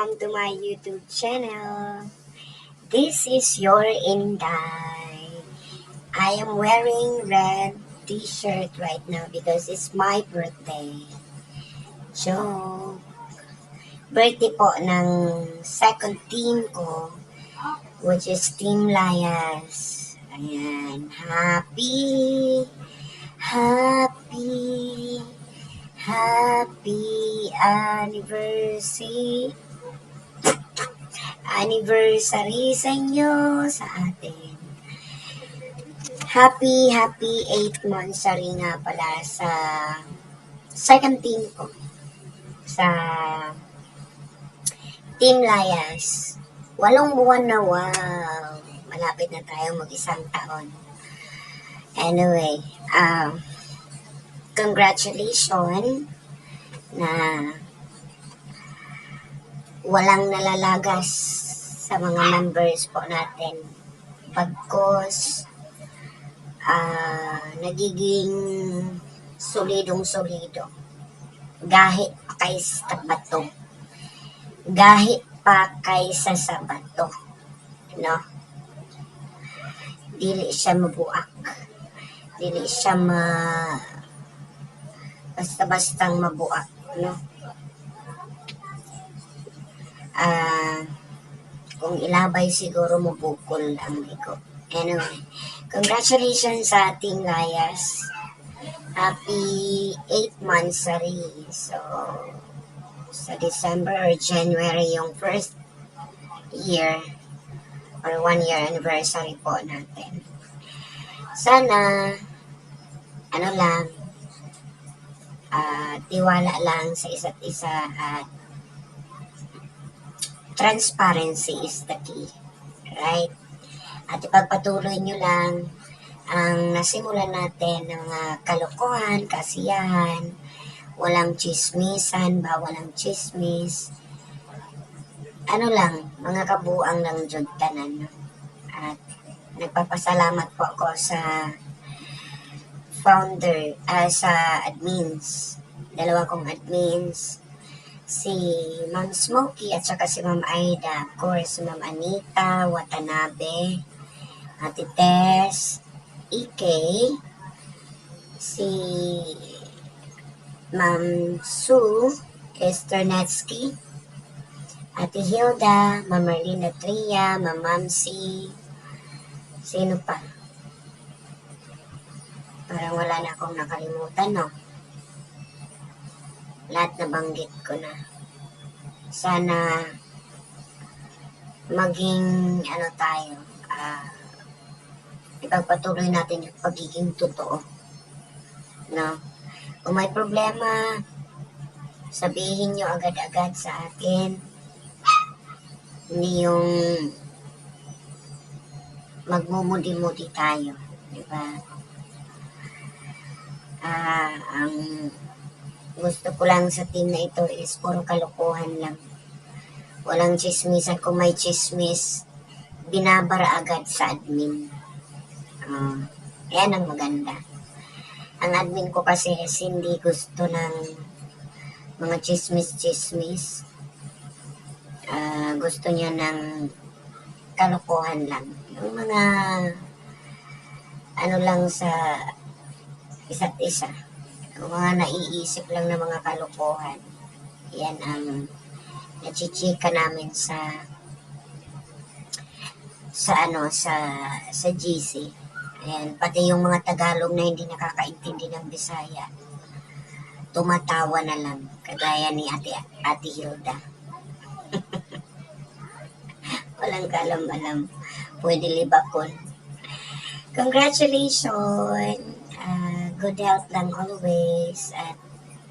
welcome to my YouTube channel. This is your Inday. I am wearing red t-shirt right now because it's my birthday. Joke. Birthday po ng second team ko, which is Team Layas. Ayan. Happy anniversary sa inyo, sa atin. Happy 8th monthsary nga pala sa second team ko, sa Team Layas. 8 buwan na, wow! Malapit na tayo mag-isang taon. Anyway, congratulations na walang nalalagas sa mga members po natin. Pagkos, nagiging solidong-solido. Gahit pa kaysa bato. Gahit pa kaysa sa bato. No? Dili siya mabuak. Dili siya basta-bastang mabuak. No? Kung ilabay siguro mabukol ang ligo. Anyway, congratulations sa Team Layas. Happy 8th monthsary. So, sa December or January yung first year or 1 year anniversary po natin. Sana, tiwala lang sa isa't isa at transparency is the key. Right? At ipagpatuloy nyo lang ang nasimulan natin ng kalokohan, kasiyahan, walang chismisan, bawal ang chismis. Mga kabuang ng jud tanan. At nagpapasalamat po ako sa founder, sa admins. Dalawa kong admins, si Ma'am Smokey at saka si Ma'am Aida. Of course, Ma'am Anita Watanabe, Ate Tess, Ike, si Ma'am Sue Esternetsky, Ate Hilda, Ma'am Marlena Tria, Ma'am Mamsi, sino pa? Parang wala na akong nakalimutan, no? Lahat nabanggit ko na. Sana maging tayo, ipagpatuloy natin yung pagiging totoo. No? Kung may problema, sabihin nyo agad-agad sa akin. Hindi yung magmumudi-mudi tayo. Diba? Ang gusto ko lang sa team na ito is puro kalokohan lang. Walang chismisan. Kung may chismis, binabara agad sa admin. Yan ang maganda. Ang admin ko kasi is hindi gusto ng mga chismis. Gusto niya ng kalokohan lang. Yung mga lang sa isa't isa. Yung mga naiisip lang na mga kalokohan. Yan ang nachichika namin sa GC. Ayan, pati yung mga Tagalog na hindi nakakaintindi ng Bisaya, tumatawa na lang, kagaya ni Ate Hilda. Walang kalam-alam, pwede libakon. Congratulations! Good health lang always, at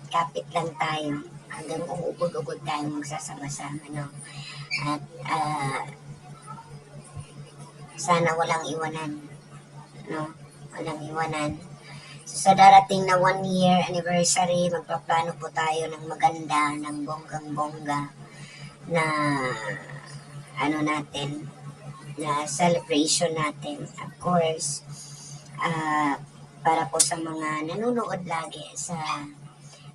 kapit lang tayo hanggang uugod-ugod tayo magsasama-sama, no? At sana walang iwanan, no? Walang iwanan. So, sa darating na 1 year anniversary, magpaplano po tayo ng maganda, ng bonggang-bongga na na celebration natin. Of course, para po sa mga nanonood lagi sa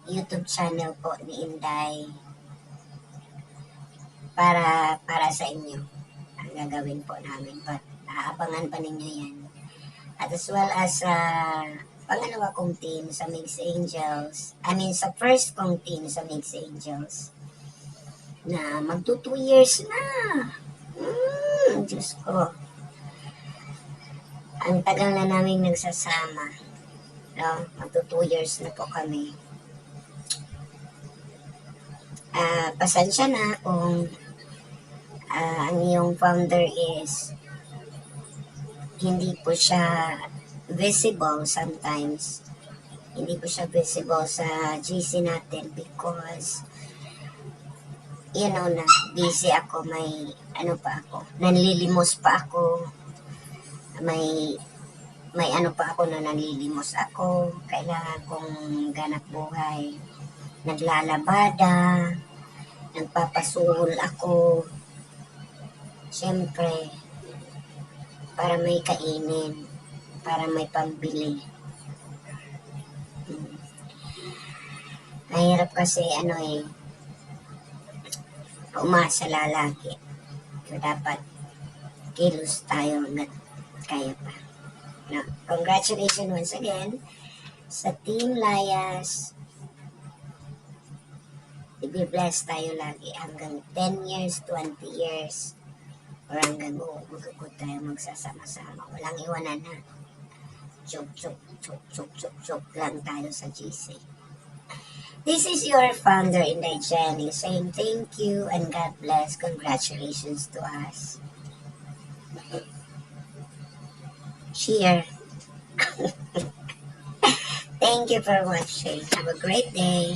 YouTube channel po ni Inday, para sa inyo ang gagawin po namin. But aabangan pa ninyo yan. At as well as pangalawa kong team sa Mixed Angels, sa first kong team sa Mixed Angels, na magto 2 years na. Diyos ko. Ang tagal na namin nagsasama. No? Magto 2 years na po kami. Pasensya na kung ang iyong founder is hindi po siya visible sometimes. Hindi po siya visible sa GC natin because na busy ako, may nanlilimos pa ako, may pa ako na nanlilimos ako, kailangan kong ganap buhay, naglalabada, nagpapasuhol ako, siyempre para may kainin, para may pambili. Mahirap kasi umasa lalaki. So, dapat kilos tayo na kaya pa. No? Congratulations once again sa Team Layas. I-bless tayo lagi hanggang 10 years, 20 years, or hanggang magugod tayo magsasama-sama. Walang iwanan na. Chok lang tayo sa GC. This is your founder, Inday Jenny, saying thank you and God bless. Congratulations to us. Cheer. Thank you for watching. Have a great day.